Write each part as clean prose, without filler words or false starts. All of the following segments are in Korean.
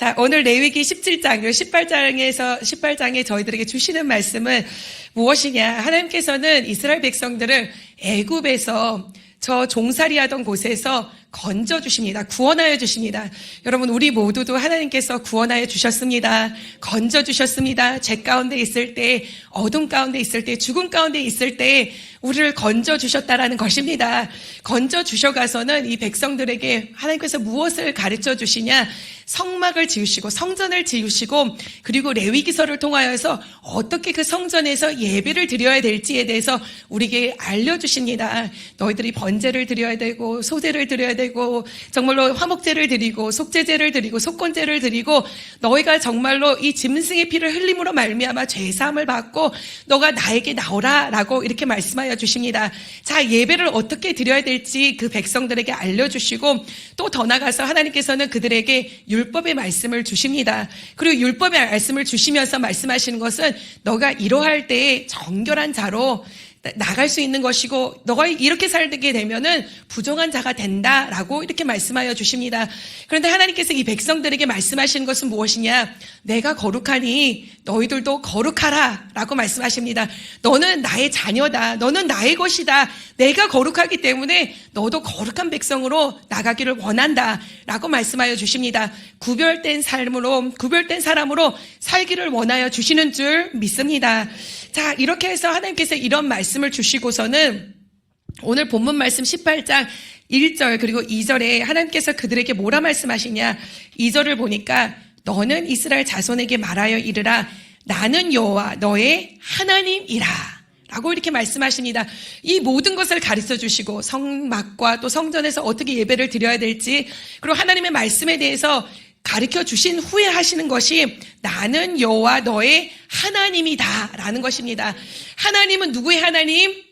자, 오늘 레위기 17장, 18장에 저희들에게 주시는 말씀은 무엇이냐? 하나님께서는 이스라엘 백성들을 애굽에서 저 종살이하던 곳에서 건져 주십니다. 구원하여 주십니다. 여러분, 우리 모두도 하나님께서 구원하여 주셨습니다. 건져 주셨습니다. 죄 가운데 있을 때, 어둠 가운데 있을 때, 죽음 가운데 있을 때 우리를 건져 주셨다라는 것입니다. 건져 주셔가서는 이 백성들에게 하나님께서 무엇을 가르쳐 주시냐? 성막을 지으시고 성전을 지으시고 그리고 레위기서를 통하여서 어떻게 그 성전에서 예배를 드려야 될지에 대해서 우리에게 알려주십니다. 너희들이 번제를 드려야 되고 소제를 드려야 되고 정말로 화목제를 드리고 속죄제를 드리고 속건제를 드리고 너희가 정말로 이 짐승의 피를 흘림으로 말미암아 죄사함을 받고 너가 나에게 나오라 라고 이렇게 말씀하여 주십니다. 자, 예배를 어떻게 드려야 될지 그 백성들에게 알려주시고 또 더 나아가서 하나님께서는 그들에게 율법의 말씀을 주십니다. 그리고 율법의 말씀을 주시면서 말씀하시는 것은 너가 이러할 때에 정결한 자로 나갈 수 있는 것이고 너가 이렇게 살게 되면은 부정한 자가 된다라고 이렇게 말씀하여 주십니다. 그런데 하나님께서 이 백성들에게 말씀하시는 것은 무엇이냐? 내가 거룩하니 너희들도 거룩하라 라고 말씀하십니다. 너는 나의 자녀다. 너는 나의 것이다. 내가 거룩하기 때문에 너도 거룩한 백성으로 나가기를 원한다 라고 말씀하여 주십니다. 구별된 사람으로 살기를 원하여 주시는 줄 믿습니다. 자, 이렇게 해서 하나님께서 이런 말씀을 주시고서는 오늘 본문 말씀 18장 1절 그리고 2절에 하나님께서 그들에게 뭐라 말씀하시냐? 2절을 보니까 너는 이스라엘 자손에게 말하여 이르라 나는 여호와 너의 하나님이라 라고 이렇게 말씀하십니다. 이 모든 것을 가르쳐 주시고 성막과 또 성전에서 어떻게 예배를 드려야 될지 그리고 하나님의 말씀에 대해서 가르쳐 주신 후에 하시는 것이 나는 여호와 너의 하나님이다 라는 것입니다. 하나님은 누구의 하나님?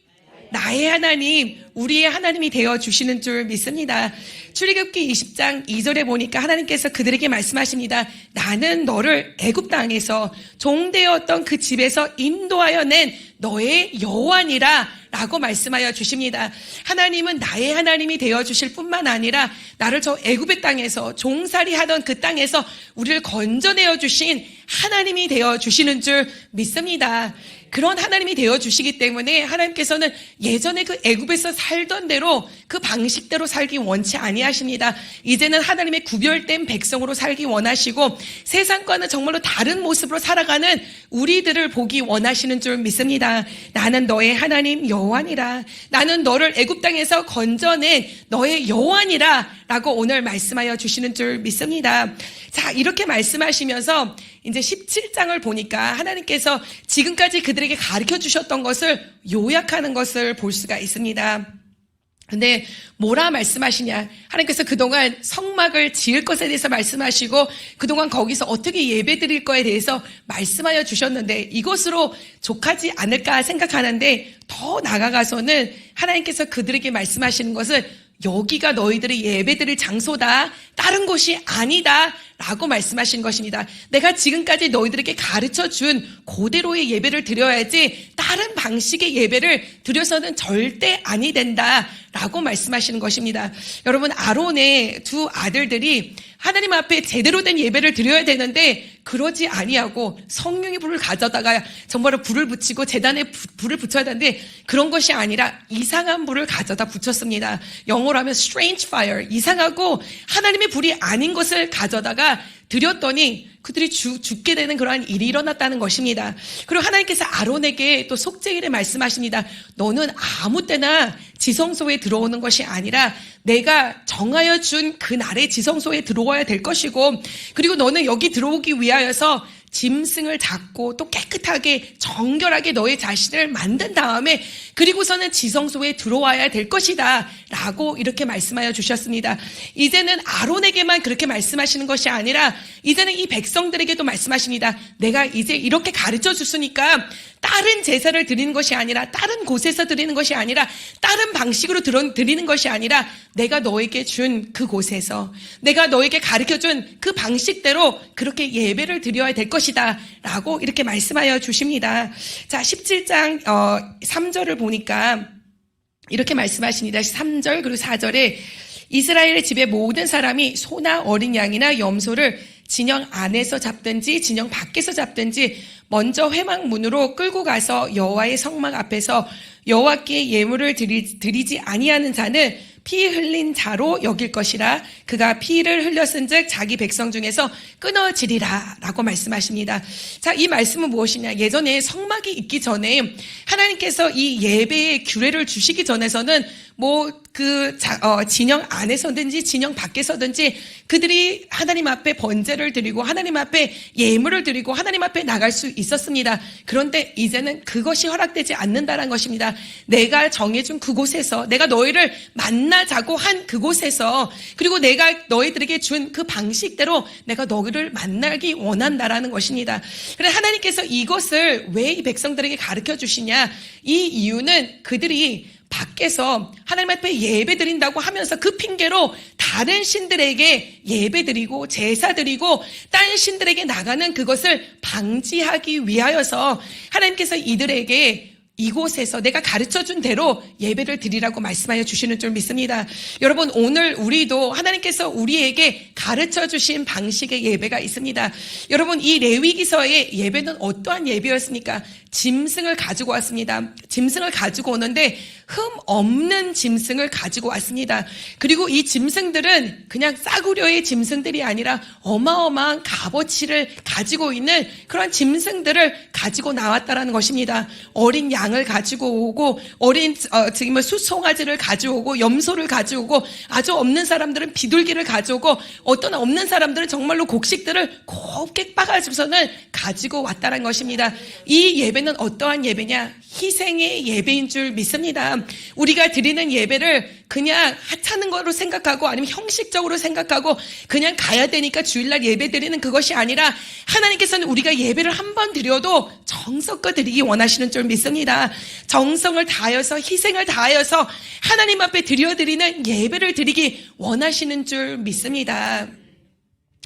나의 하나님, 우리의 하나님이 되어 주시는 줄 믿습니다. 출애굽기 20장 2절에 보니까 하나님께서 그들에게 말씀하십니다. 나는 너를 애굽 땅에서 종되었던 그 집에서 인도하여 낸 너의 여호와니라 라고 말씀하여 주십니다. 하나님은 나의 하나님이 되어 주실 뿐만 아니라 나를 저 애굽의 땅에서 종살이 하던 그 땅에서 우리를 건져내어 주신 하나님이 되어 주시는 줄 믿습니다. 그런 하나님이 되어 주시기 때문에 하나님께서는 예전에 그 애굽에서 살던 대로 그 방식대로 살기 원치 아니하십니다. 이제는 하나님의 구별된 백성으로 살기 원하시고 세상과는 정말로 다른 모습으로 살아가는 우리들을 보기 원하시는 줄 믿습니다. 나는 너의 하나님 여호와니라. 나는 너를 애굽 땅에서 건져낸 너의 여호와니라 라고 오늘 말씀하여 주시는 줄 믿습니다. 자, 이렇게 말씀하시면서 이제 17장을 보니까 하나님께서 지금까지 그들에게 가르쳐 주셨던 것을 요약하는 것을 볼 수가 있습니다. 근데 뭐라 말씀하시냐? 하나님께서 그동안 성막을 지을 것에 대해서 말씀하시고 그동안 거기서 어떻게 예배 드릴 거에 대해서 말씀하여 주셨는데 이것으로 족하지 않을까 생각하는데 더 나아가서는 하나님께서 그들에게 말씀하시는 것은 여기가 너희들이 예배드릴 장소다. 다른 곳이 아니다. 라고 말씀하신 것입니다. 내가 지금까지 너희들에게 가르쳐준 그대로의 예배를 드려야지 다른 방식의 예배를 드려서는 절대 아니 된다. 라고 말씀하시는 것입니다. 여러분, 아론의 두 아들들이 하나님 앞에 제대로 된 예배를 드려야 되는데 그러지 아니하고 성령의 불을 가져다가 정말로 불을 붙이고 제단에 불을 붙여야 되는데 그런 것이 아니라 이상한 불을 가져다 붙였습니다. 영어로 하면 strange fire, 이상하고 하나님의 불이 아닌 것을 가져다가 드렸더니 그들이 죽게 되는 그러한 일이 일어났다는 것입니다. 그리고 하나님께서 아론에게 또 속죄일에 말씀하십니다. 너는 아무 때나 지성소에 들어오는 것이 아니라 내가 정하여 준 그 날의 지성소에 들어와야 될 것이고 그리고 너는 여기 들어오기 위하여서 짐승을 잡고 또 깨끗하게 정결하게 너의 자신을 만든 다음에 그리고서는 지성소에 들어와야 될 것이다 라고 이렇게 말씀하여 주셨습니다. 이제는 아론에게만 그렇게 말씀하시는 것이 아니라 이제는 이 백성들에게도 말씀하십니다. 내가 이제 이렇게 가르쳐 줬으니까 다른 제사를 드리는 것이 아니라 다른 곳에서 드리는 것이 아니라 다른 방식으로 드리는 것이 아니라 내가 너에게 준 그곳에서 내가 너에게 가르쳐준 그 방식대로 그렇게 예배를 드려야 될 것이다 라고 이렇게 말씀하여 주십니다. 자, 17장 3절을 보니까 이렇게 말씀하십니다. 3절 그리고 4절에 이스라엘의 집의 모든 사람이 소나 어린 양이나 염소를 진영 안에서 잡든지 진영 밖에서 잡든지 먼저 회막 문으로 끌고 가서 여호와의 성막 앞에서 여호와께 예물을 드리지 아니하는 자는 피 흘린 자로 여길 것이라. 그가 피를 흘렸은즉 자기 백성 중에서 끊어지리라 라고 말씀하십니다. 자, 이 말씀은 무엇이냐? 예전에 성막이 있기 전에 하나님께서 이 예배의 규례를 주시기 전에서는 진영 안에서든지 진영 밖에서든지 그들이 하나님 앞에 번제를 드리고 하나님 앞에 예물을 드리고 하나님 앞에 나갈 수 있었습니다. 그런데 이제는 그것이 허락되지 않는다는 것입니다. 내가 정해준 그곳에서, 내가 너희를 만나자고 한 그곳에서, 그리고 내가 너희들에게 준 그 방식대로 내가 너희를 만나기 원한다라는 것입니다. 그래서 하나님께서 이것을 왜 이 백성들에게 가르쳐 주시냐? 이 이유는 그들이 밖에서 하나님 앞에 예배 드린다고 하면서 그 핑계로 다른 신들에게 예배 드리고 제사 드리고 딴 신들에게 나가는 그것을 방지하기 위하여서 하나님께서 이들에게 이곳에서 내가 가르쳐준 대로 예배를 드리라고 말씀하여 주시는 줄 믿습니다. 여러분, 오늘 우리도 하나님께서 우리에게 가르쳐주신 방식의 예배가 있습니다. 여러분, 이 레위기서의 예배는 어떠한 예배였습니까? 짐승을 가지고 왔습니다. 짐승을 가지고 오는데 흠 없는 짐승을 가지고 왔습니다. 그리고 이 짐승들은 그냥 싸구려의 짐승들이 아니라 어마어마한 값어치를 가지고 있는 그런 짐승들을 가지고 나왔다라는 것입니다. 어린 양을 가지고 오고 지금 수송아지를 가져오고 염소를 가져오고 아주 없는 사람들은 비둘기를 가져오고 어떤 없는 사람들은 정말로 곡식들을 곱게 빻아주고서는 가지고 왔다는 것입니다. 이 예배는 어떠한 예배냐? 희생의 예배인 줄 믿습니다. 우리가 드리는 예배를 그냥 하찮은 거로 생각하고 아니면 형식적으로 생각하고 그냥 가야 되니까 주일날 예배 드리는 그것이 아니라 하나님께서는 우리가 예배를 한 번 드려도 정성껏 드리기 원하시는 줄 믿습니다. 정성을 다하여서 희생을 다하여서 하나님 앞에 드려드리는 예배를 드리기 원하시는 줄 믿습니다.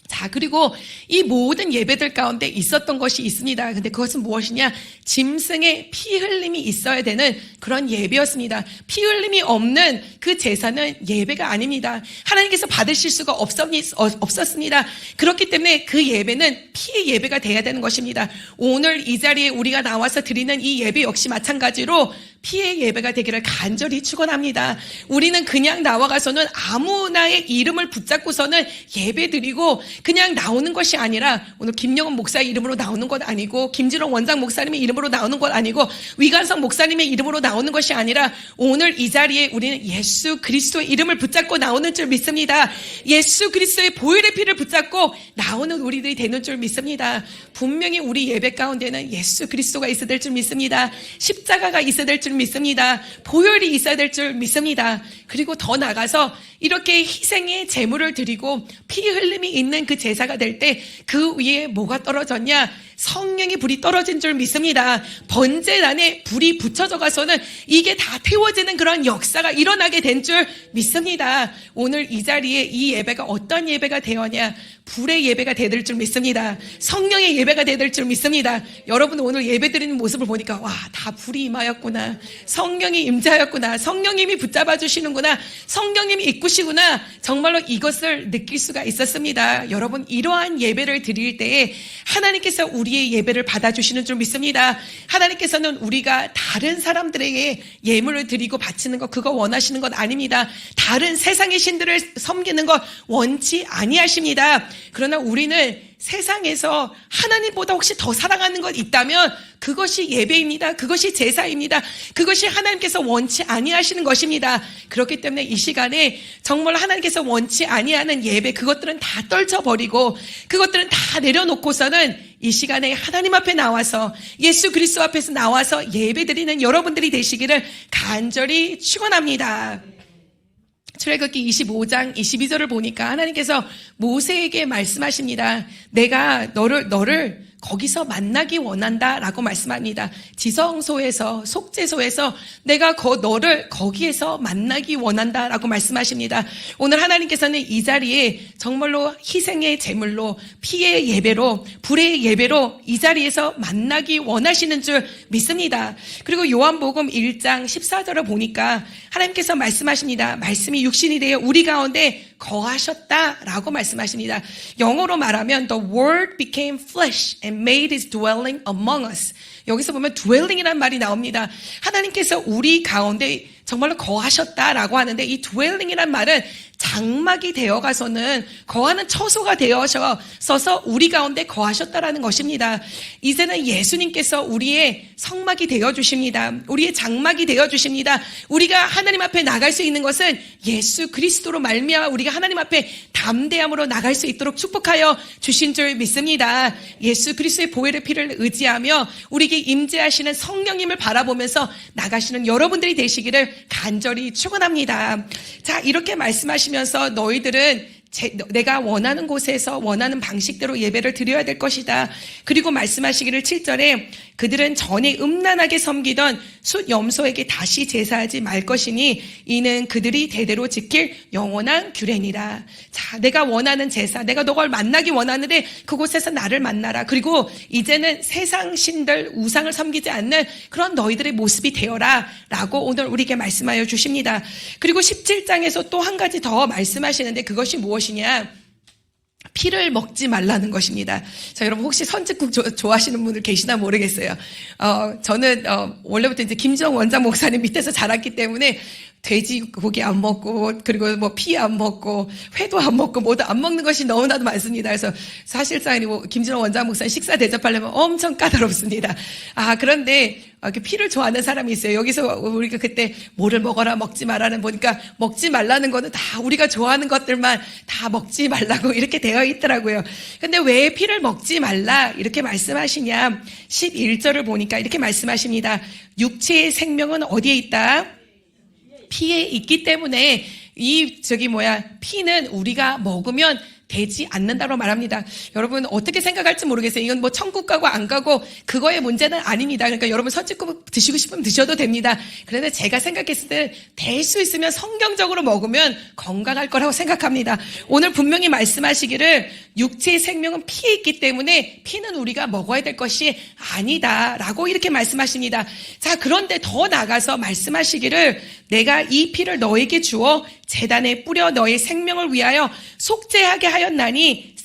자, 그리고 이 모든 예배들 가운데 있었던 것이 있습니다. 근데 그것은 무엇이냐? 짐승의 피 흘림이 있어야 되는 그런 예배였습니다. 피 흘림이 없는 그 제사는 예배가 아닙니다. 하나님께서 받으실 수가 없었습니다. 그렇기 때문에 그 예배는 피의 예배가 돼야 되는 것입니다. 오늘 이 자리에 우리가 나와서 드리는 이 예배 역시 마찬가지로 피의 예배가 되기를 간절히 축원합니다. 우리는 그냥 나와가서는 아무나의 이름을 붙잡고서는 예배드리고 그냥 나오는 것이 아니라 오늘 김영은 목사 이름으로 나오는 것 아니고 김진원 원장 목사님의 이름으로 나오는 것 아니고 위관성 목사님의 이름으로 나오는 것이 아니라 오늘 이 자리에 우리는 예수 그리스도의 이름을 붙잡고 나오는 줄 믿습니다. 예수 그리스도의 보혈의 피를 붙잡고 나오는 우리들이 되는 줄 믿습니다. 분명히 우리 예배 가운데는 예수 그리스도가 있어야 될 줄 믿습니다. 십자가가 있어야 될 줄 믿습니다. 보혈이 있어야 될 줄 믿습니다. 그리고 더 나가서 이렇게 희생의 제물을 드리고 피 흘림이 있는 그 제사가 될 때 그 위에 뭐가 떨어졌냐? 성령의 불이 떨어진 줄 믿습니다. 번제단에 불이 붙여져 가서는 이게 다 태워지는 그런 역사가 일어나게 된 줄 믿습니다. 오늘 이 자리에 이 예배가 어떤 예배가 되었냐? 불의 예배가 되될 줄 믿습니다. 성령의 예배가 되될 줄 믿습니다. 여러분 오늘 예배 드리는 모습을 보니까 와, 다 불이 임하였구나. 성령이 임재하였구나. 성령님이 붙잡아 주시는구나. 성령님이 이끄시구나. 정말로 이것을 느낄 수가 있었습니다. 여러분 이러한 예배를 드릴 때에 하나님께서 우리의 예배를 받아주시는 줄 믿습니다. 하나님께서는 우리가 다른 사람들에게 예물을 드리고 바치는 것 그거 원하시는 것 아닙니다. 다른 세상의 신들을 섬기는 것 원치 아니하십니다. 그러나 우리는 세상에서 하나님보다 혹시 더 사랑하는 것 있다면 그것이 예배입니다. 그것이 제사입니다. 그것이 하나님께서 원치 아니하시는 것입니다. 그렇기 때문에 이 시간에 정말 하나님께서 원치 아니하는 예배 그것들은 다 떨쳐버리고 그것들은 다 내려놓고서는 이 시간에 하나님 앞에 나와서 예수 그리스도 앞에서 나와서 예배드리는 여러분들이 되시기를 간절히 축원합니다. 출애굽기 25장 22절을 보니까 하나님께서 모세에게 말씀하십니다. 내가 너를 거기서 만나기 원한다라고 말씀합니다. 지성소에서 속죄소에서 내가 너를 거기에서 만나기 원한다라고 말씀하십니다. 오늘 하나님께서는 이 자리에 정말로 희생의 제물로 피의 예배로 불의 예배로 이 자리에서 만나기 원하시는 줄 믿습니다. 그리고 요한복음 1장 14절을 보니까 하나님께서 말씀하십니다. 말씀이 육신이 되어 우리 가운데 거하셨다라고 말씀하십니다. 영어로 말하면 the word became flesh and made his dwelling among us. 여기서 보면 dwelling이라는 말이 나옵니다. 하나님께서 우리 가운데 정말로 거하셨다라고 하는데 이 dwelling이란 말은 장막이 되어가서는 거하는 처소가 되어서서 우리 가운데 거하셨다라는 것입니다. 이제는 예수님께서 우리의 성막이 되어주십니다. 우리의 장막이 되어주십니다. 우리가 하나님 앞에 나갈 수 있는 것은 예수 그리스도로 말미암아 우리가 하나님 앞에 담대함으로 나갈 수 있도록 축복하여 주신 줄 믿습니다. 예수 그리스도의 보혈의 피를 의지하며 우리에게 임재하시는 성령님을 바라보면서 나가시는 여러분들이 되시기를 간절히 축원합니다. 자, 이렇게 말씀하시면서 너희들은 내가 원하는 곳에서 원하는 방식대로 예배를 드려야 될 것이다. 그리고 말씀하시기를 7절에 그들은 전에 음란하게 섬기던 숫 염소에게 다시 제사하지 말 것이니 이는 그들이 대대로 지킬 영원한 규례니라. 자, 내가 원하는 제사, 내가 너를 만나기 원하는데 그곳에서 나를 만나라. 그리고 이제는 세상 신들 우상을 섬기지 않는 그런 너희들의 모습이 되어라 라고 오늘 우리에게 말씀하여 주십니다. 그리고 17장에서 또 한 가지 더 말씀하시는데 그것이 무엇이냐? 피를 먹지 말라는 것입니다. 자, 여러분 혹시 선짓국 좋아하시는 분들 계시나 모르겠어요. 저는 원래부터 이제 김지영 원장 목사님 밑에서 자랐기 때문에 돼지고기 안 먹고 그리고 뭐 피 안 먹고 회도 안 먹고 뭐도 안 먹는 것이 너무나도 많습니다. 그래서 사실상 김진호 원장 목사님 식사 대접하려면 엄청 까다롭습니다. 그런데 이렇게 피를 좋아하는 사람이 있어요. 여기서 우리가 그때 뭐를 먹어라 먹지 말라는 보니까 먹지 말라는 거는 다 우리가 좋아하는 것들만 다 먹지 말라고 이렇게 되어 있더라고요. 근데 왜 피를 먹지 말라 이렇게 말씀하시냐? 11절을 보니까 이렇게 말씀하십니다. 육체의 생명은 어디에 있다? 피에 있기 때문에 피는 우리가 먹으면 되지 않는다고 말합니다. 여러분 어떻게 생각할지 모르겠어요. 이건 뭐 천국 가고 안 가고 그거의 문제는 아닙니다. 그러니까 여러분 선짓국 드시고 싶으면 드셔도 됩니다. 그런데 제가 생각했을 때 될 수 있으면 성경적으로 먹으면 건강할 거라고 생각합니다. 오늘 분명히 말씀하시기를 육체의 생명은 피에 있기 때문에 피는 우리가 먹어야 될 것이 아니다라고 이렇게 말씀하십니다. 자, 그런데 더 나가서 말씀하시기를 내가 이 피를 너에게 주어 제단에 뿌려 너의 생명을 위하여 속죄하게 하였나니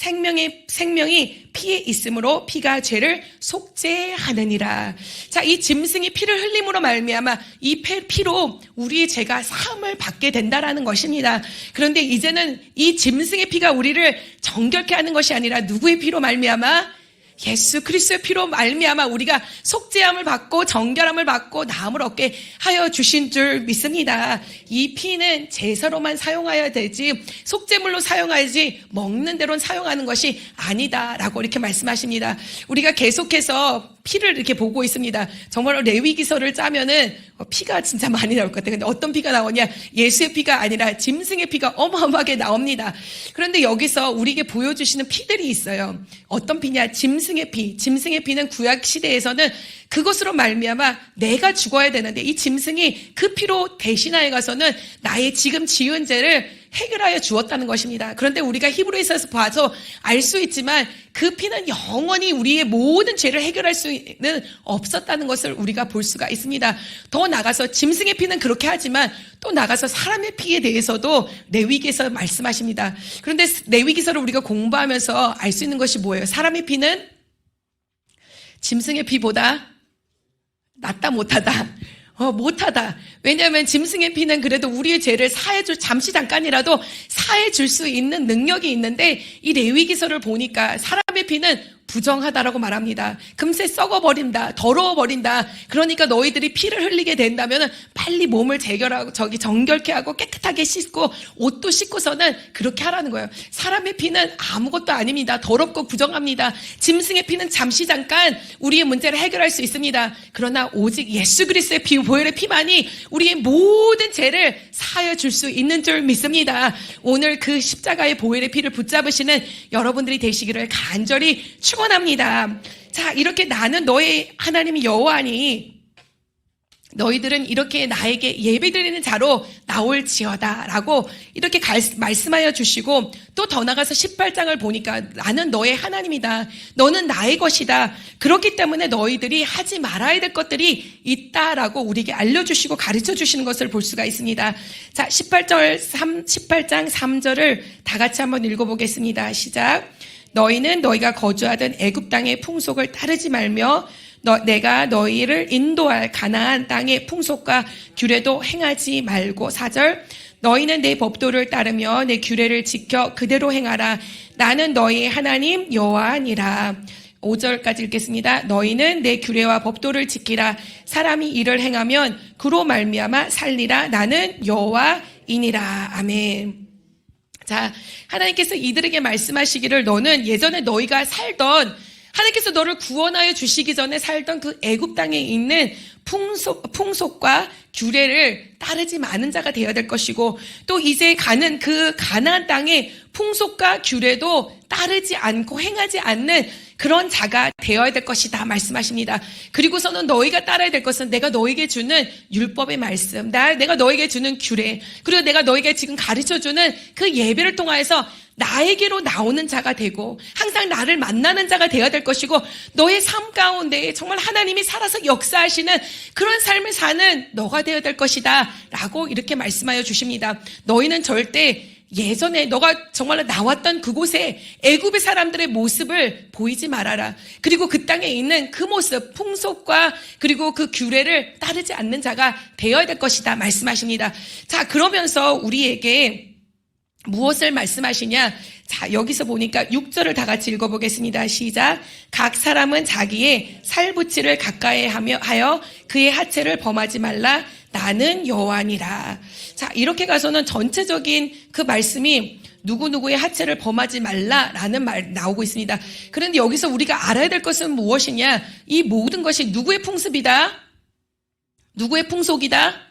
생명이 피에 있으므로 피가 죄를 속죄하느니라. 자, 이 짐승이 피를 흘림으로 말미암아 이 피로 우리의 죄가 사함을 받게 된다라는 것입니다. 그런데 이제는 이 짐승의 피가 우리를 정결케 하는 것이 아니라 누구의 피로 말미암아? 예수 그리스도의 피로 말미암아 우리가 속죄함을 받고 정결함을 받고 나음을 얻게 하여 주신 줄 믿습니다. 이 피는 제사로만 사용해야 되지 속죄물로 사용하지 먹는 대로는 사용하는 것이 아니다라고 이렇게 말씀하십니다. 우리가 계속해서 피를 이렇게 보고 있습니다. 정말로 레위기서를 짜면은 피가 진짜 많이 나올 것 같아요. 근데 어떤 피가 나오냐? 예수의 피가 아니라 짐승의 피가 어마어마하게 나옵니다. 그런데 여기서 우리에게 보여주시는 피들이 있어요. 어떤 피냐? 짐승의 피. 짐승의 피는 구약 시대에서는 그것으로 말미암아 내가 죽어야 되는데 이 짐승이 그 피로 대신하여 가서는 나의 지금 지은 죄를 해결하여 주었다는 것입니다. 그런데 우리가 히브리서에서 봐서 알 수 있지만 그 피는 영원히 우리의 모든 죄를 해결할 수는 없었다는 것을 우리가 볼 수가 있습니다. 더 나가서 짐승의 피는 그렇게 하지만 또 나가서 사람의 피에 대해서도 레위기에서 말씀하십니다. 그런데 레위기서를 우리가 공부하면서 알 수 있는 것이 뭐예요? 사람의 피는 짐승의 피보다 낫다 못하다. 못하다. 왜냐하면 짐승의 피는 그래도 우리의 죄를 잠시 잠깐이라도 사해줄 수 있는 능력이 있는데 이 레위기서를 보니까 사람의 피는 부정하다라고 말합니다. 금세 썩어버린다. 더러워버린다. 그러니까 너희들이 피를 흘리게 된다면 빨리 몸을 정결케 하고 깨끗하게 씻고 옷도 씻고서는 그렇게 하라는 거예요. 사람의 피는 아무것도 아닙니다. 더럽고 부정합니다. 짐승의 피는 잠시 잠깐 우리의 문제를 해결할 수 있습니다. 그러나 오직 예수 그리스도의 피, 보혈의 피만이 우리의 모든 죄를 사하여 줄 수 있는 줄 믿습니다. 오늘 그 십자가의 보혈의 피를 붙잡으시는 여러분들이 되시기를 간절히 축원합니다. 자, 이렇게 나는 너의 하나님이 여호와니 너희들은 이렇게 나에게 예배드리는 자로 나올지어다 라고 이렇게 말씀하여 주시고, 또 더 나가서 18장을 보니까 나는 너의 하나님이다, 너는 나의 것이다, 그렇기 때문에 너희들이 하지 말아야 될 것들이 있다라고 우리에게 알려주시고 가르쳐 주시는 것을 볼 수가 있습니다. 자, 18장 3절을 다 같이 한번 읽어보겠습니다. 시작. 너희는 너희가 거주하던 애굽 땅의 풍속을 따르지 말며 내가 너희를 인도할 가나안 땅의 풍속과 규례도 행하지 말고. 4절. 너희는 내 법도를 따르며 내 규례를 지켜 그대로 행하라. 나는 너희의 하나님 여호와니라. 5절까지 읽겠습니다. 너희는 내 규례와 법도를 지키라. 사람이 이를 행하면 그로 말미암아 살리라. 나는 여호와이니라. 아멘. 자, 하나님께서 이들에게 말씀하시기를, 너는 예전에 너희가 살던, 하나님께서 너를 구원하여 주시기 전에 살던 그 애굽 땅에 있는 풍속과 규례를 따르지 않은 자가 되어야 될 것이고, 또 이제 가는 그 가나안 땅의 풍속과 규례도 따르지 않고 행하지 않는 그런 자가 되어야 될 것이다 말씀하십니다. 그리고서는 너희가 따라야 될 것은 내가 너에게 주는 율법의 말씀, 내가 너에게 주는 규례, 그리고 내가 너에게 지금 가르쳐주는 그 예배를 통하여서 나에게로 나오는 자가 되고 항상 나를 만나는 자가 되어야 될 것이고, 너의 삶 가운데 정말 하나님이 살아서 역사하시는 그런 삶을 사는 너가 되어야 될 것이다 라고 이렇게 말씀하여 주십니다. 너희는 절대 예전에 너가 정말로 나왔던 그곳에 애굽의 사람들의 모습을 보이지 말아라. 그리고 그 땅에 있는 그 모습, 풍속과 그리고 그 규례를 따르지 않는 자가 되어야 될 것이다 말씀하십니다. 자, 그러면서 우리에게 무엇을 말씀하시냐? 자, 여기서 보니까 6절을 다 같이 읽어보겠습니다. 시작. 각 사람은 자기의 살붙이를 가까이 하여 그의 하체를 범하지 말라. 나는 여호와니라. 자, 이렇게 가서는 전체적인 그 말씀이 누구누구의 하체를 범하지 말라라는 말 나오고 있습니다. 그런데 여기서 우리가 알아야 될 것은 무엇이냐? 이 모든 것이 누구의 풍습이다? 누구의 풍속이다?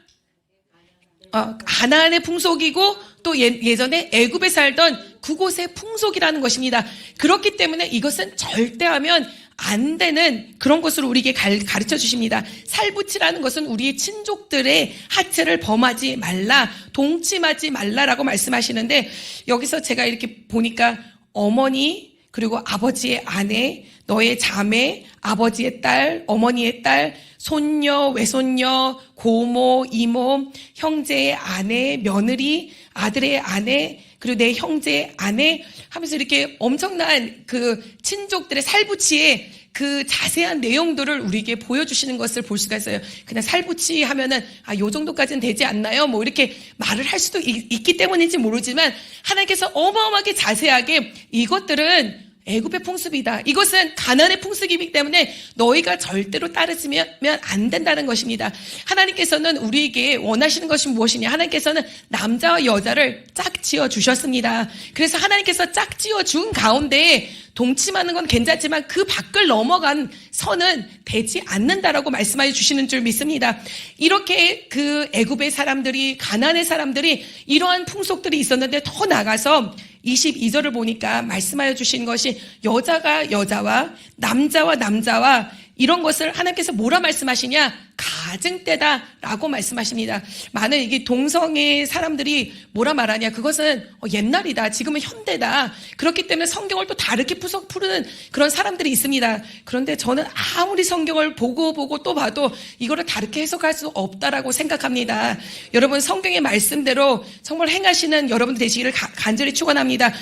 가나안의 풍속이고 또 예전에 애굽에 살던 그곳의 풍속이라는 것입니다. 그렇기 때문에 이것은 절대 하면 안 되는 그런 것으로 우리에게 가르쳐 주십니다. 살붙이라는 것은 우리의 친족들의 하체를 범하지 말라, 동침하지 말라라고 말씀하시는데, 여기서 제가 이렇게 보니까 어머니, 그리고 아버지의 아내, 너의 자매, 아버지의 딸, 어머니의 딸, 손녀, 외손녀, 고모, 이모, 형제의 아내, 며느리, 아들의 아내, 그리고 내 형제의 아내 하면서 이렇게 엄청난 그 친족들의 살붙이의 그 자세한 내용들을 우리에게 보여주시는 것을 볼 수가 있어요. 그냥 살붙이 하면은 요 정도까지는 되지 않나요? 뭐 이렇게 말을 할 수도 있기 때문인지 모르지만, 하나님께서 어마어마하게 자세하게 이것들은 애굽의 풍습이다, 이것은 가나안의 풍습이기 때문에 너희가 절대로 따르면 안 된다는 것입니다. 하나님께서는 우리에게 원하시는 것이 무엇이냐? 하나님께서는 남자와 여자를 짝지어 주셨습니다. 그래서 하나님께서 짝지어 준 가운데 동침하는 건 괜찮지만 그 밖을 넘어간 선은 되지 않는다라고 말씀하여 주시는 줄 믿습니다. 이렇게 그 애굽의 사람들이, 가나안의 사람들이 이러한 풍속들이 있었는데, 더 나가서 22절을 보니까 말씀하여 주신 것이 여자가 여자와 남자와 남자와 이런 것을 하나님께서 뭐라 말씀하시냐? 가증 때다라고 말씀하십니다. 많은 이게 동성애 사람들이 뭐라 말하냐? 그것은 옛날이다, 지금은 현대다. 그렇기 때문에 성경을 또 다르게 푸는 그런 사람들이 있습니다. 그런데 저는 아무리 성경을 보고 또 봐도 이거를 다르게 해석할 수 없다라고 생각합니다. 여러분, 성경의 말씀대로 정말 행하시는 여러분들 되시기를 간절히 축원합니다.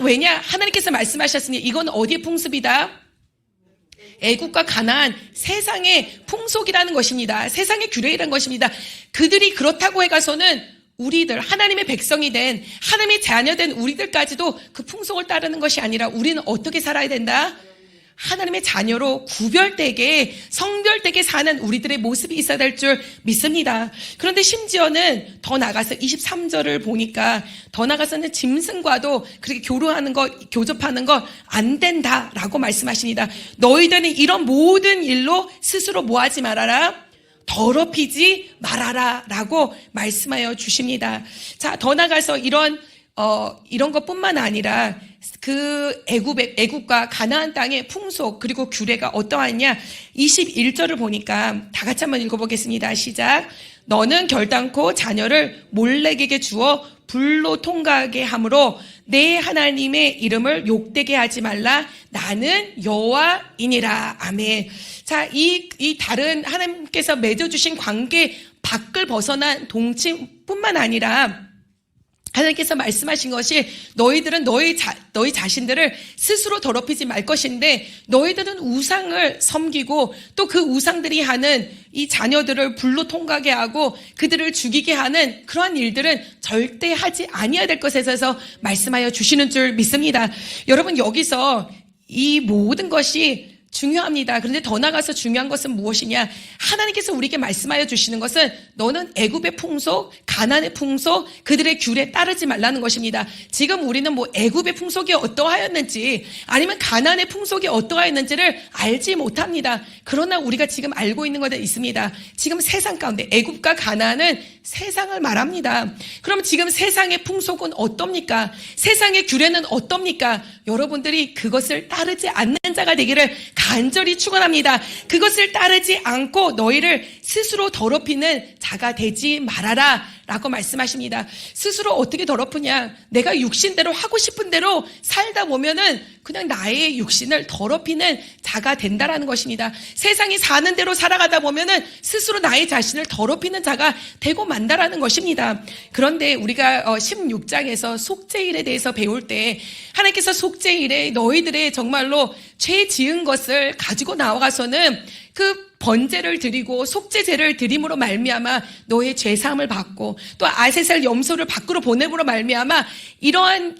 왜냐? 하나님께서 말씀하셨으니 이건 어디의 풍습이다? 애국과 가나안, 세상의 풍속이라는 것입니다. 세상의 규례라는 것입니다. 그들이 그렇다고 해가서는 우리들, 하나님의 백성이 된, 하나님의 자녀된 우리들까지도 그 풍속을 따르는 것이 아니라 우리는 어떻게 살아야 된다? 하나님의 자녀로 구별되게, 성별되게 사는 우리들의 모습이 있어야 될 줄 믿습니다. 그런데 심지어는 더 나가서 23절을 보니까, 더 나가서는 짐승과도 그렇게 교접하는 것 안 된다라고 말씀하십니다. 너희들은 이런 모든 일로 스스로 뭐하지 말아라? 더럽히지 말아라 라고 말씀하여 주십니다. 자, 더 나가서 이런 이런 것뿐만 아니라 그 애굽과 가나안 땅의 풍속 그리고 규례가 어떠하냐 21절을 보니까 다 같이 한번 읽어보겠습니다. 시작. 너는 결단코 자녀를 몰렉에게 주어 불로 통과하게 함으로 내 하나님의 이름을 욕되게 하지 말라. 나는 여호와이니라. 아멘. 자, 이 다른 하나님께서 맺어주신 관계 밖을 벗어난 동침뿐만 아니라 하나님께서 말씀하신 것이 너희들은 너희 자신들을 스스로 더럽히지 말 것인데 너희들은 우상을 섬기고 또 그 우상들이 하는 이 자녀들을 불로 통과하게 하고 그들을 죽이게 하는 그러한 일들은 절대 하지 아니해야 될 것에 대해서 말씀하여 주시는 줄 믿습니다. 여러분 여기서 이 모든 것이 중요합니다. 그런데 더 나아가서 중요한 것은 무엇이냐? 하나님께서 우리에게 말씀하여 주시는 것은 너는 애굽의 풍속, 가나안의 풍속, 그들의 규례에 따르지 말라는 것입니다. 지금 우리는 뭐 애굽의 풍속이 어떠하였는지 아니면 가나안의 풍속이 어떠하였는지를 알지 못합니다. 그러나 우리가 지금 알고 있는 것은 있습니다. 지금 세상 가운데 애굽과 가나안은 세상을 말합니다. 그럼 지금 세상의 풍속은 어떻습니까? 세상의 규례는 어떻습니까? 여러분들이 그것을 따르지 않는 자가 되기를 간절히 축원합니다. 그것을 따르지 않고 너희를 스스로 더럽히는 자가 되지 말아라 라고 말씀하십니다. 스스로 어떻게 더럽히냐? 내가 육신대로 하고 싶은 대로 살다 보면은 그냥 나의 육신을 더럽히는 자가 된다라는 것입니다. 세상이 사는 대로 살아가다 보면은 스스로 나의 자신을 더럽히는 자가 되고 만다라는 것입니다. 그런데 우리가 16장에서 속죄일에 대해서 배울 때 하나님께서 속죄일에 너희들의 정말로 죄 지은 것을 가지고 나와가서는 그 번제를 드리고 속죄제를 드림으로 말미암아 너의 죄사함을 받고 또 아세살 염소를 밖으로 보냄으로 말미암아 이러한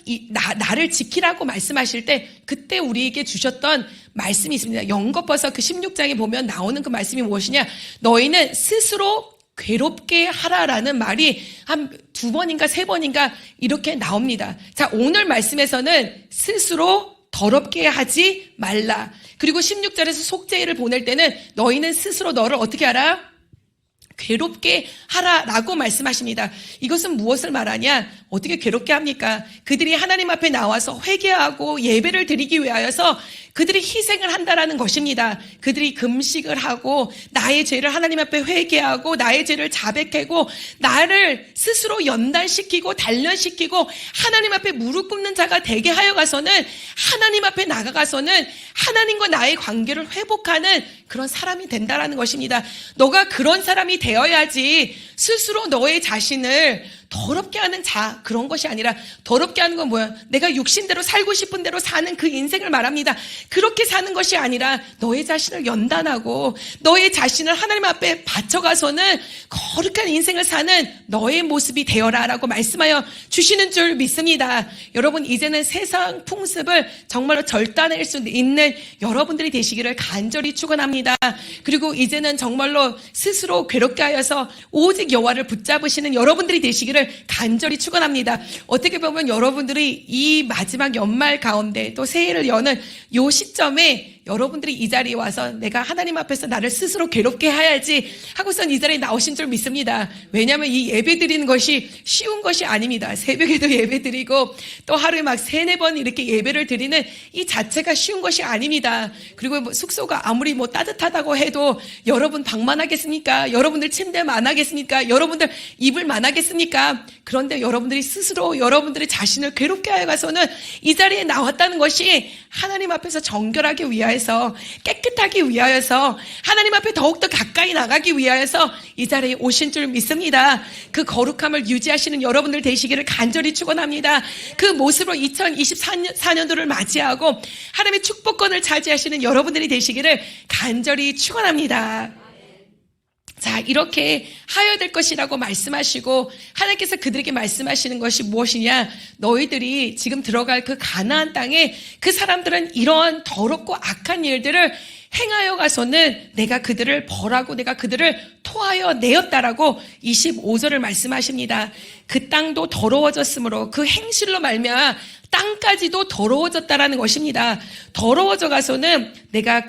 나를 지키라고 말씀하실 때 그때 우리에게 주셨던 말씀이 있습니다. 영겁버섯 그 16장에 보면 나오는 그 말씀이 무엇이냐? 너희는 스스로 괴롭게 하라라는 말이 한 2번인가 3번인가 이렇게 나옵니다. 자, 오늘 말씀에서는 스스로 더럽게 하지 말라. 그리고 16절에서 속죄일을 보낼 때는 너희는 스스로 너를 어떻게 하라? 괴롭게 하라라고 말씀하십니다. 이것은 무엇을 말하냐? 어떻게 괴롭게 합니까? 그들이 하나님 앞에 나와서 회개하고 예배를 드리기 위하여서 그들이 희생을 한다라는 것입니다. 그들이 금식을 하고 나의 죄를 하나님 앞에 회개하고 나의 죄를 자백하고 나를 스스로 연단시키고 단련시키고 하나님 앞에 무릎 꿇는 자가 되게 하여 가서는 하나님 앞에 나가가서는 하나님과 나의 관계를 회복하는 그런 사람이 된다라는 것입니다. 너가 그런 사람이 되어야지 스스로 너의 자신을 더럽게 하는 자, 그런 것이 아니라 더럽게 하는 건 뭐야? 내가 육신대로 살고 싶은 대로 사는 그 인생을 말합니다. 그렇게 사는 것이 아니라 너의 자신을 연단하고 너의 자신을 하나님 앞에 바쳐가서는 거룩한 인생을 사는 너의 모습이 되어라 라고 말씀하여 주시는 줄 믿습니다. 여러분 이제는 세상 풍습을 정말로 절단할 수 있는 여러분들이 되시기를 간절히 축원합니다. 그리고 이제는 정말로 스스로 괴롭게 하여서 오직 여호와를 붙잡으시는 여러분들이 되시기를 간절히 축원합니다. 어떻게 보면 여러분들이 이 마지막 연말 가운데 또 새해를 여는 요 시점에 여러분들이 이 자리에 와서 내가 하나님 앞에서 나를 스스로 괴롭게 해야지 하고선 이 자리에 나오신 줄 믿습니다. 왜냐하면 이 예배 드리는 것이 쉬운 것이 아닙니다. 새벽에도 예배 드리고 또 하루에 막 3-4번 이렇게 예배를 드리는 이 자체가 쉬운 것이 아닙니다. 그리고 뭐 숙소가 아무리 뭐 따뜻하다고 해도 여러분 방만 하겠습니까? 여러분들 침대만 하겠습니까? 여러분들 이불만 하겠습니까? 그런데 여러분들이 스스로 여러분들의 자신을 괴롭게 하여 가서는 이 자리에 나왔다는 것이 하나님 앞에서 정결하기 위하여서 깨끗하기 위하여서 하나님 앞에 더욱더 가까이 나가기 위하여서 이 자리에 오신 줄 믿습니다. 그 거룩함을 유지하시는 여러분들 되시기를 간절히 축원합니다. 그 모습으로 2024년도를 맞이하고 하나님의 축복권을 차지하시는 여러분들이 되시기를 간절히 축원합니다. 자, 이렇게 하여야 될 것이라고 말씀하시고 하나님께서 그들에게 말씀하시는 것이 무엇이냐? 너희들이 지금 들어갈 그 가나안 땅에 그 사람들은 이러한 더럽고 악한 일들을 행하여 가서는 내가 그들을 벌하고 내가 그들을 토하여 내었다라고 25절을 말씀하십니다. 그 땅도 더러워졌으므로 그 행실로 말미암아 땅까지도 더러워졌다라는 것입니다. 더러워져 가서는 내가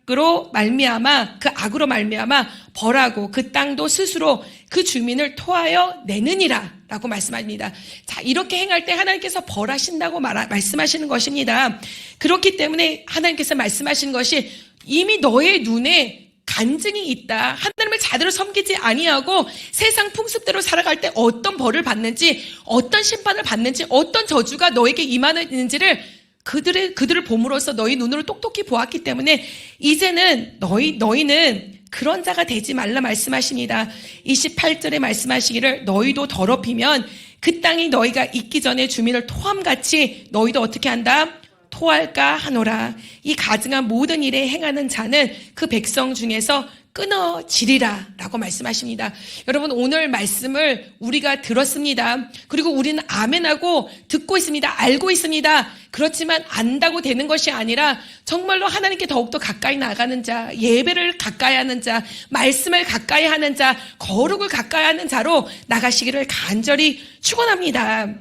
그 악으로 말미암아 벌하고 그 땅도 스스로 그 주민을 토하여 내느니라 라고 말씀합니다. 자, 이렇게 행할 때 하나님께서 벌하신다고 말씀하시는 것입니다. 그렇기 때문에 하나님께서 말씀하신 것이 이미 너의 눈에 간증이 있다. 하나님을 제대로 섬기지 아니하고 세상 풍습대로 살아갈 때 어떤 벌을 받는지, 어떤 심판을 받는지, 어떤 저주가 너에게 임하는지를 그들을 봄으로써 너희 눈으로 똑똑히 보았기 때문에 이제는 너희는 그런 자가 되지 말라 말씀하십니다. 28절에 말씀하시기를 너희도 더럽히면 그 땅이 너희가 있기 전에 주민을 토함같이 너희도 어떻게 한다? 토할까 하노라. 이 가증한 모든 일에 행하는 자는 그 백성 중에서 끊어지리라 라고 말씀하십니다. 여러분, 오늘 말씀을 우리가 들었습니다. 그리고 우리는 아멘하고 듣고 있습니다. 알고 있습니다. 그렇지만 안다고 되는 것이 아니라 정말로 하나님께 더욱더 가까이 나가는 자, 예배를 가까이 하는 자, 말씀을 가까이 하는 자, 거룩을 가까이 하는 자로 나가시기를 간절히 축원합니다.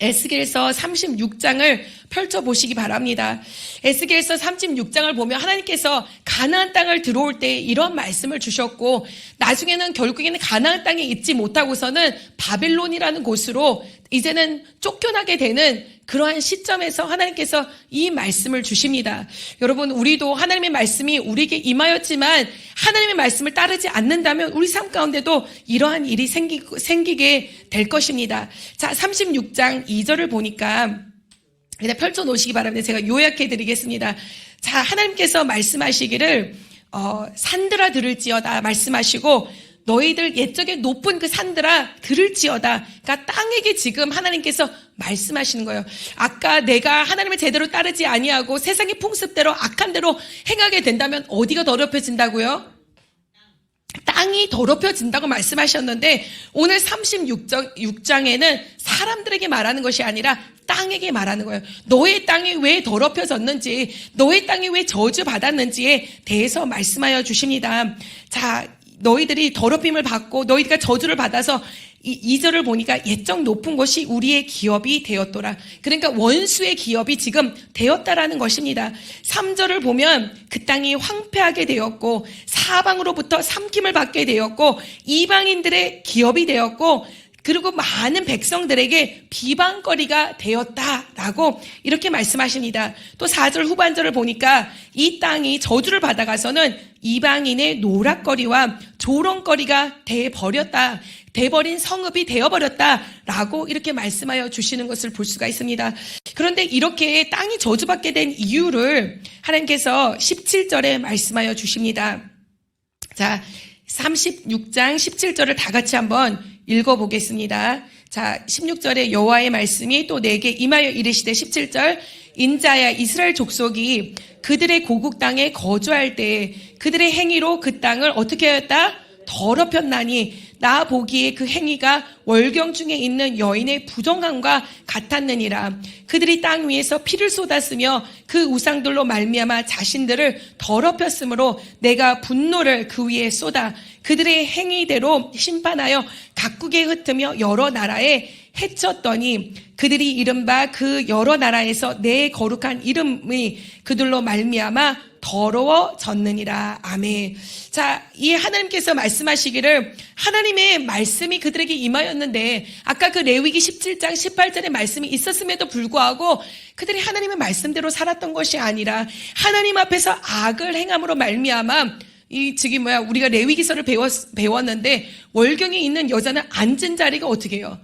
에스겔서 36장을 펼쳐보시기 바랍니다. 에스겔서 36장을 보면 하나님께서 가나안 땅을 들어올 때 이런 말씀을 주셨고 나중에는 결국에는 가나안 땅에 있지 못하고서는 바벨론이라는 곳으로 이제는 쫓겨나게 되는 그러한 시점에서 하나님께서 이 말씀을 주십니다. 여러분, 우리도 하나님의 말씀이 우리에게 임하였지만 하나님의 말씀을 따르지 않는다면 우리 삶 가운데도 이러한 일이 생기게 될 것입니다. 자, 36장 2절을 보니까 그냥 펼쳐놓으시기 바랍니다. 제가 요약해 드리겠습니다. 자, 하나님께서 말씀하시기를 산들아 들을지어다 말씀하시고 너희들 옛적에 높은 그 산들아 들을지어다. 그러니까 땅에게 지금 하나님께서 말씀하시는 거예요. 아까 내가 하나님을 제대로 따르지 아니하고 세상의 풍습대로 악한 대로 행하게 된다면 어디가 더럽혀진다고요? 땅이 더럽혀진다고 말씀하셨는데 오늘 36장에는 사람들에게 말하는 것이 아니라 땅에게 말하는 거예요. 너의 땅이 왜 더럽혀졌는지, 너의 땅이 왜 저주받았는지에 대해서 말씀하여 주십니다. 자, 너희들이 더럽힘을 받고 너희가 저주를 받아서 2절을 보니까 옛적 높은 곳이 우리의 기업이 되었더라. 그러니까 원수의 기업이 지금 되었다라는 것입니다. 3절을 보면 그 땅이 황폐하게 되었고 사방으로부터 삼킴을 받게 되었고 이방인들의 기업이 되었고 그리고 많은 백성들에게 비방거리가 되었다라고 이렇게 말씀하십니다. 또 4절 후반절을 보니까 이 땅이 저주를 받아가서는 이방인의 노락거리와 조롱거리가 돼버린 성읍이 되어버렸다라고 이렇게 말씀하여 주시는 것을 볼 수가 있습니다. 그런데 이렇게 땅이 저주받게 된 이유를 하나님께서 17절에 말씀하여 주십니다. 자, 36장 17절을 다 같이 한번 읽어보겠습니다. 자, 16절에 여호와의 말씀이 또 내게 임하여 이르시되 17절 인자야 이스라엘 족속이 그들의 고국 땅에 거주할 때 그들의 행위로 그 땅을 어떻게 하였다? 더럽혔나니 나 보기에 그 행위가 월경 중에 있는 여인의 부정함과 같았느니라. 그들이 땅 위에서 피를 쏟았으며 그 우상들로 말미암아 자신들을 더럽혔으므로 내가 분노를 그 위에 쏟아 그들의 행위대로 심판하여 각국에 흩으며 여러 나라에 해쳤더니 그들이 이른바 그 여러 나라에서 내 거룩한 이름이 그들로 말미암아 더러워졌느니라. 아멘. 자, 이 하나님께서 말씀하시기를 하나님의 말씀이 그들에게 임하였는데 아까 그 레위기 17장 18절의 말씀이 있었음에도 불구하고 그들이 하나님의 말씀대로 살았던 것이 아니라 하나님 앞에서 악을 행함으로 말미암아 우리가 레위기서를 배웠는데 월경에 있는 여자는 앉은 자리가 어떻게 해요?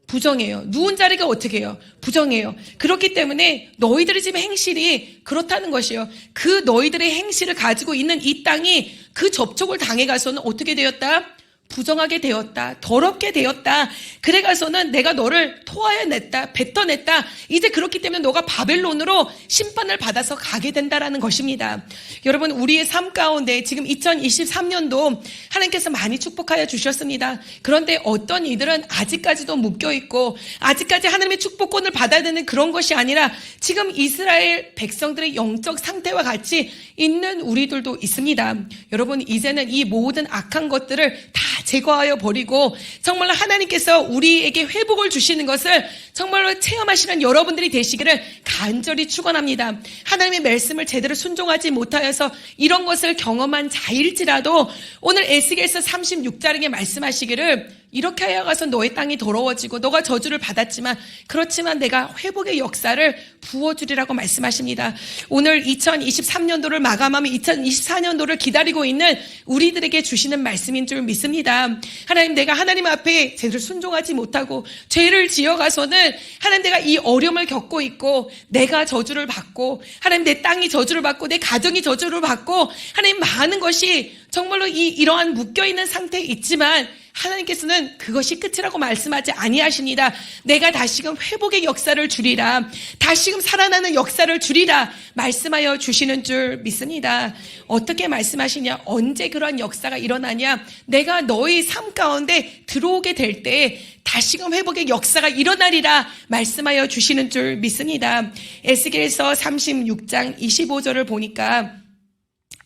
부정해요. 누운 자리가 어떻게 해요? 부정해요. 그렇기 때문에 너희들의 지금 행실이 그렇다는 것이에요. 그 너희들의 행실을 가지고 있는 이 땅이 그 접촉을 당해가서는 어떻게 되었다? 부정하게 되었다. 더럽게 되었다. 그래가서는 내가 너를 토하여냈다. 뱉어냈다. 이제 그렇기 때문에 너가 바벨론으로 심판을 받아서 가게 된다라는 것입니다. 여러분, 우리의 삶 가운데 지금 2023년도 하나님께서 많이 축복하여 주셨습니다. 그런데 어떤 이들은 아직까지도 묶여있고 아직까지 하나님의 축복권을 받아야 되는 그런 것이 아니라 지금 이스라엘 백성들의 영적 상태와 같이 있는 우리들도 있습니다. 여러분, 이제는 이 모든 악한 것들을 다 제거하여 버리고 정말로 하나님께서 우리에게 회복을 주시는 것을 정말로 체험하시는 여러분들이 되시기를 간절히 축원합니다. 하나님의 말씀을 제대로 순종하지 못하여서 이런 것을 경험한 자일지라도 오늘 에스겔서 36장에 말씀하시기를 이렇게 하여가서 너의 땅이 더러워지고 너가 저주를 받았지만 그렇지만 내가 회복의 역사를 부어주리라고 말씀하십니다. 오늘 2023년도를 마감하며 2024년도를 기다리고 있는 우리들에게 주시는 말씀인 줄 믿습니다. 하나님, 내가 하나님 앞에 제대로 순종하지 못하고 죄를 지어가서는 하나님, 내가 이 어려움을 겪고 있고 내가 저주를 받고 하나님, 내 땅이 저주를 받고 내 가정이 저주를 받고 하나님, 많은 것이 정말로 이러한 묶여있는 상태에 있지만 하나님께서는 그것이 끝이라고 말씀하지 아니하십니다. 내가 다시금 회복의 역사를 주리라, 다시금 살아나는 역사를 주리라 말씀하여 주시는 줄 믿습니다. 어떻게 말씀하시냐? 언제 그러한 역사가 일어나냐? 내가 너희 삶 가운데 들어오게 될 때 다시금 회복의 역사가 일어나리라 말씀하여 주시는 줄 믿습니다. 에스겔서 36장 25절을 보니까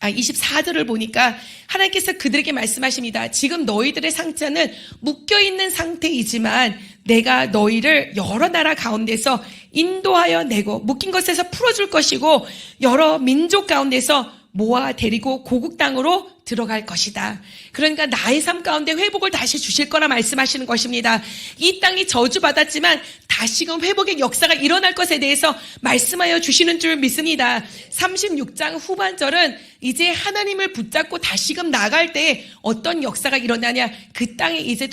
24절을 보니까 하나님께서 그들에게 말씀하십니다. 지금 너희들의 상처는 묶여있는 상태이지만 내가 너희를 여러 나라 가운데서 인도하여 내고 묶인 것에서 풀어줄 것이고 여러 민족 가운데서 모아 데리고 고국 땅으로 들어갈 것이다. 그러니까 나의 삶 가운데 회복을 다시 주실 거라 말씀하시는 것입니다. 이 땅이 저주받았지만 다시금 회복의 역사가 일어날 것에 대해서 말씀하여 주시는 줄 믿습니다. 36장 후반절은 이제 하나님을 붙잡고 다시금 나갈 때 어떤 역사가 일어나냐? 그 땅에 이제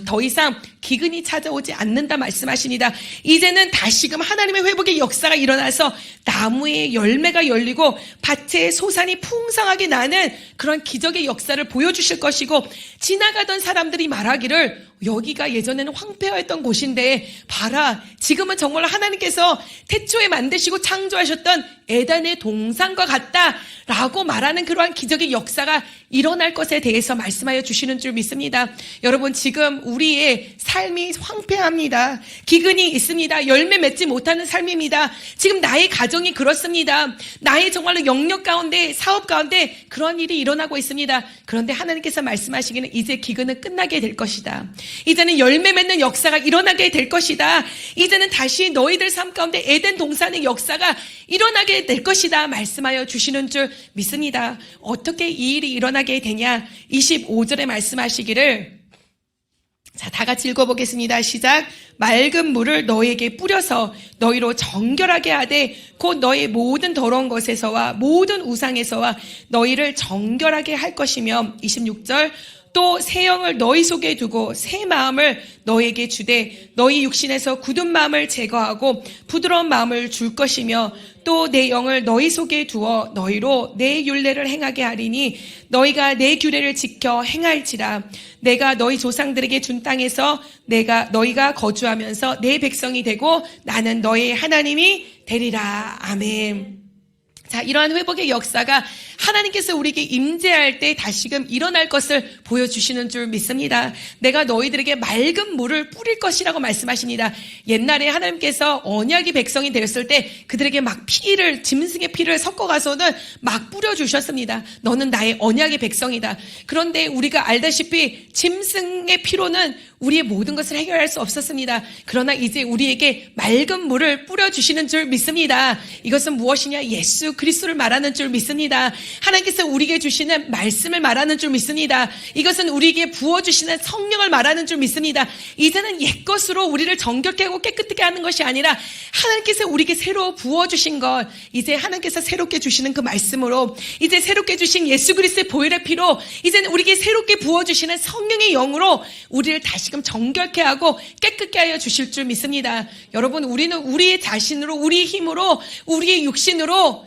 더 이상 기근이 찾아오지 않는다 말씀하십니다. 이제는 다시금 하나님의 회복의 역사가 일어나서 나무에 열매가 열리고 밭에 소산이 풍성하게 나는 그런 기적의 역사를 보여주실 것이고, 지나가던 사람들이 말하기를 여기가 예전에는 황폐하였던 곳인데 봐라, 지금은 정말 하나님께서 태초에 만드시고 창조하셨던 에덴의 동산과 같다라고 말하는 그러한 기적의 역사가 일어날 것에 대해서 말씀하여 주시는 줄 믿습니다. 여러분, 지금 우리의 삶이 황폐합니다. 기근이 있습니다. 열매 맺지 못하는 삶입니다. 지금 나의 가정이 그렇습니다. 나의 정말로 영역 가운데, 사업 가운데 그런 일이 일어나고 있습니다. 그런데 하나님께서 말씀하시기는 이제 기근은 끝나게 될 것이다. 이제는 열매 맺는 역사가 일어나게 될 것이다. 이제는 다시 너희들 삶 가운데 에덴 동산의 역사가 일어나게 될 것이다 말씀하여 주시는 줄 믿습니다. 어떻게 이 일이 일어나게 되냐? 25절에 말씀하시기를, 자, 다 같이 읽어보겠습니다. 시작. 맑은 물을 너희에게 뿌려서 너희로 정결하게 하되 곧 너희 모든 더러운 것에서와 모든 우상에서와 너희를 정결하게 할 것이며, 26절, 또 새 영을 너희 속에 두고 새 마음을 너희에게 주되 너희 육신에서 굳은 마음을 제거하고 부드러운 마음을 줄 것이며, 또 내 영을 너희 속에 두어 너희로 내 율례를 행하게 하리니 너희가 내 규례를 지켜 행할지라. 내가 너희 조상들에게 준 땅에서 너희가 거주하면서 내 백성이 되고 나는 너희 하나님이 되리라. 아멘. 자, 이러한 회복의 역사가 하나님께서 우리에게 임재할 때 다시금 일어날 것을 보여주시는 줄 믿습니다. 내가 너희들에게 맑은 물을 뿌릴 것이라고 말씀하십니다. 옛날에 하나님께서 언약의 백성이 되었을 때 그들에게 막 짐승의 피를 섞어가서는 막 뿌려주셨습니다. 너는 나의 언약의 백성이다. 그런데 우리가 알다시피 짐승의 피로는 우리의 모든 것을 해결할 수 없었습니다. 그러나 이제 우리에게 맑은 물을 뿌려주시는 줄 믿습니다. 이것은 무엇이냐? 예수 그리스도를 말하는 줄 믿습니다. 하나님께서 우리에게 주시는 말씀을 말하는 줄 믿습니다. 이것은 우리에게 부어주시는 성령을 말하는 줄 믿습니다. 이제는 옛것으로 우리를 정결케 하고 깨끗하게 하는 것이 아니라 하나님께서 우리에게 새로 부어주신 것, 이제 하나님께서 새롭게 주시는 그 말씀으로, 이제 새롭게 주신 예수 그리스도의 보혈의 피로, 이제는 우리에게 새롭게 부어주시는 성령의 영으로 우리를 다시금 정결케 하고 깨끗게 하여 주실 줄 믿습니다. 여러분, 우리는 우리의 자신으로, 우리의 힘으로, 우리의 육신으로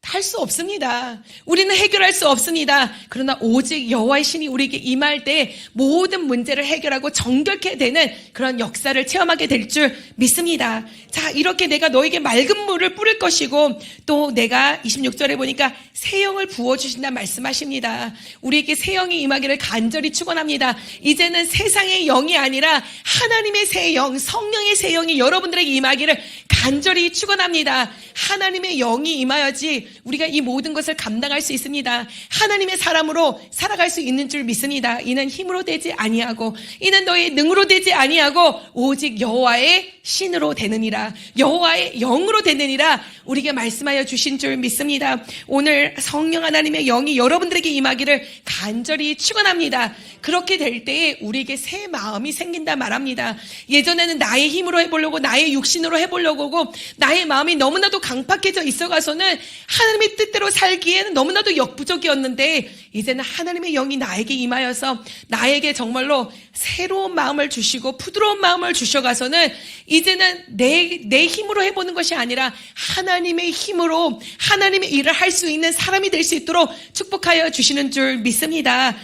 할 수 없습니다. 우리는 해결할 수 없습니다. 그러나 오직 여호와의 신이 우리에게 임할 때 모든 문제를 해결하고 정결케 되는 그런 역사를 체험하게 될 줄 믿습니다. 자, 이렇게 내가 너에게 맑은 물을 뿌릴 것이고, 또 내가 26절에 보니까 새 영을 부어주신다 말씀하십니다. 우리에게 새 영이 임하기를 간절히 축원합니다. 이제는 세상의 영이 아니라 하나님의 새 영, 성령의 새 영이 여러분들에게 임하기를 간절히 축원합니다. 하나님의 영이 임하여지 우리가 이 모든 것을 감당할 수 있습니다. 하나님의 사람으로 살아갈 수 있는 줄 믿습니다. 이는 힘으로 되지 아니하고 이는 너의 능으로 되지 아니하고 오직 여호와의 신으로 되느니라. 여호와의 영으로 되느니라. 우리에게 말씀하여 주신 줄 믿습니다. 오늘 성령 하나님의 영이 여러분들에게 임하기를 간절히 축원합니다. 그렇게 될 때에 우리에게 새 마음이 생긴다 말합니다. 예전에는 나의 힘으로 해보려고 나의 육신으로 해보려고 하고 나의 마음이 너무나도 강팍해져 있어가서는 하나님의 뜻대로 살기에는 너무나도 역부족이었는데 이제는 하나님의 영이 나에게 임하여서 나에게 정말로 새로운 마음을 주시고 부드러운 마음을 주셔가서는 이제는 내 힘으로 해보는 것이 아니라 하나님의 힘으로 하나님의 일을 할 수 있는 사람이 될 수 있도록 축복하여 주시는 줄 믿습니다.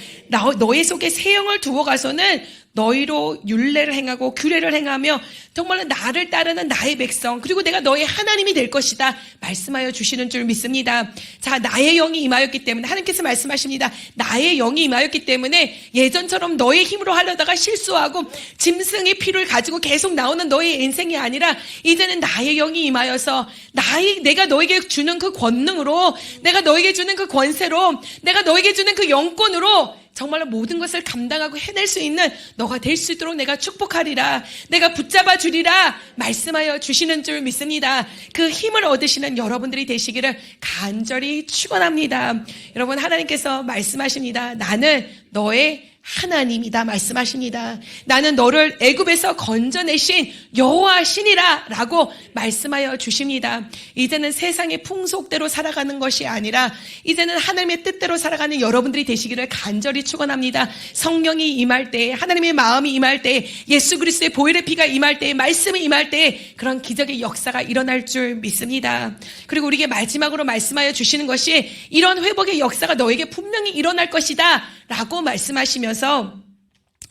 너의 속에 새 영을 두어 가서는 너희로 율례를 행하고 규례를 행하며 정말로 나를 따르는 나의 백성 그리고 내가 너의 하나님이 될 것이다 말씀하여 주시는 줄 믿습니다. 자, 나의 영이 임하였기 때문에 하나님께서 말씀하십니다. 나의 영이 임하였기 때문에 예전처럼 너의 힘으로 하려다가 실수하고 짐승의 피를 가지고 계속 나오는 너의 인생이 아니라 이제는 나의 영이 임하여서 내가 너에게 주는 그 권능으로 내가 너에게 주는 그 권세로 내가 너에게 주는 그 영권으로 정말로 모든 것을 감당하고 해낼 수 있는 너가 될 수 있도록 내가 축복하리라. 내가 붙잡아 주리라. 말씀하여 주시는 줄 믿습니다. 그 힘을 얻으시는 여러분들이 되시기를 간절히 축원합니다. 여러분 하나님께서 말씀하십니다. 나는 너의 하나님이다 말씀하십니다. 나는 너를 애굽에서 건져내신 여호와 신이라 라고 말씀하여 주십니다. 이제는 세상의 풍속대로 살아가는 것이 아니라 이제는 하나님의 뜻대로 살아가는 여러분들이 되시기를 간절히 축원합니다. 성령이 임할 때 하나님의 마음이 임할 때 예수 그리스도의 보혈의 피가 임할 때 말씀이 임할 때 그런 기적의 역사가 일어날 줄 믿습니다. 그리고 우리에게 마지막으로 말씀하여 주시는 것이 이런 회복의 역사가 너에게 분명히 일어날 것이다 라고 말씀하시면서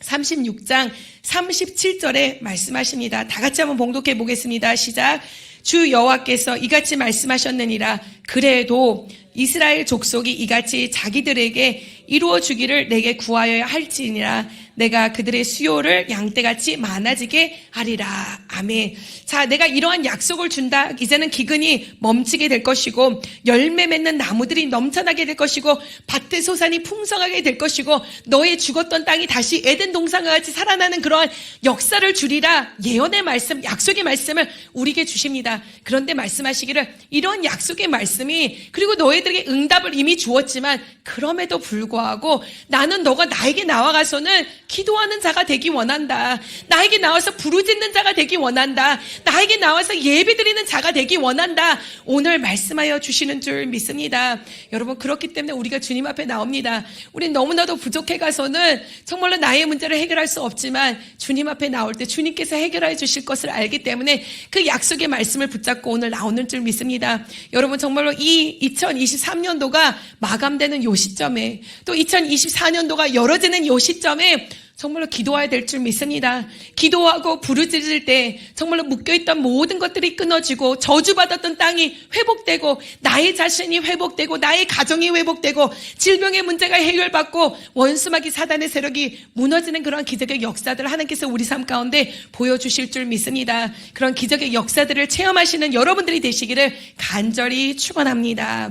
36장 37절에 말씀하십니다. 다 같이 한번 봉독해 보겠습니다. 시작. 주 여호와께서 이같이 말씀하셨느니라. 그래도 이스라엘 족속이 이같이 자기들에게 이루어 주기를 내게 구하여야 할지니라. 내가 그들의 수요를 양떼같이 많아지게 하리라. 아멘. 자, 내가 이러한 약속을 준다. 이제는 기근이 멈추게 될 것이고 열매 맺는 나무들이 넘쳐나게 될 것이고 밭의 소산이 풍성하게 될 것이고 너의 죽었던 땅이 다시 에덴 동산과 같이 살아나는 그러한 역사를 주리라. 예언의 말씀, 약속의 말씀을 우리에게 주십니다. 그런데 말씀하시기를 이러한 약속의 말씀이 그리고 너희들에게 응답을 이미 주었지만 그럼에도 불구하고 나는 너가 나에게 나와가서는 기도하는 자가 되기 원한다. 나에게 나와서 부르짖는 자가 되기 원한다. 나에게 나와서 예배드리는 자가 되기 원한다. 오늘 말씀하여 주시는 줄 믿습니다. 여러분 그렇기 때문에 우리가 주님 앞에 나옵니다. 우린 너무나도 부족해 가서는 정말로 나의 문제를 해결할 수 없지만 주님 앞에 나올 때 주님께서 해결해 주실 것을 알기 때문에 그 약속의 말씀을 붙잡고 오늘 나오는 줄 믿습니다. 여러분 정말로 이 2023년도가 마감되는 요 시점에 또 2024년도가 열어지는 요 시점에 정말로 기도해야 될 줄 믿습니다. 기도하고 부르짖을 때 정말로 묶여있던 모든 것들이 끊어지고 저주받았던 땅이 회복되고 나의 자신이 회복되고 나의 가정이 회복되고 질병의 문제가 해결받고 원수마귀 사단의 세력이 무너지는 그런 기적의 역사들을 하나님께서 우리 삶 가운데 보여주실 줄 믿습니다. 그런 기적의 역사들을 체험하시는 여러분들이 되시기를 간절히 축원합니다.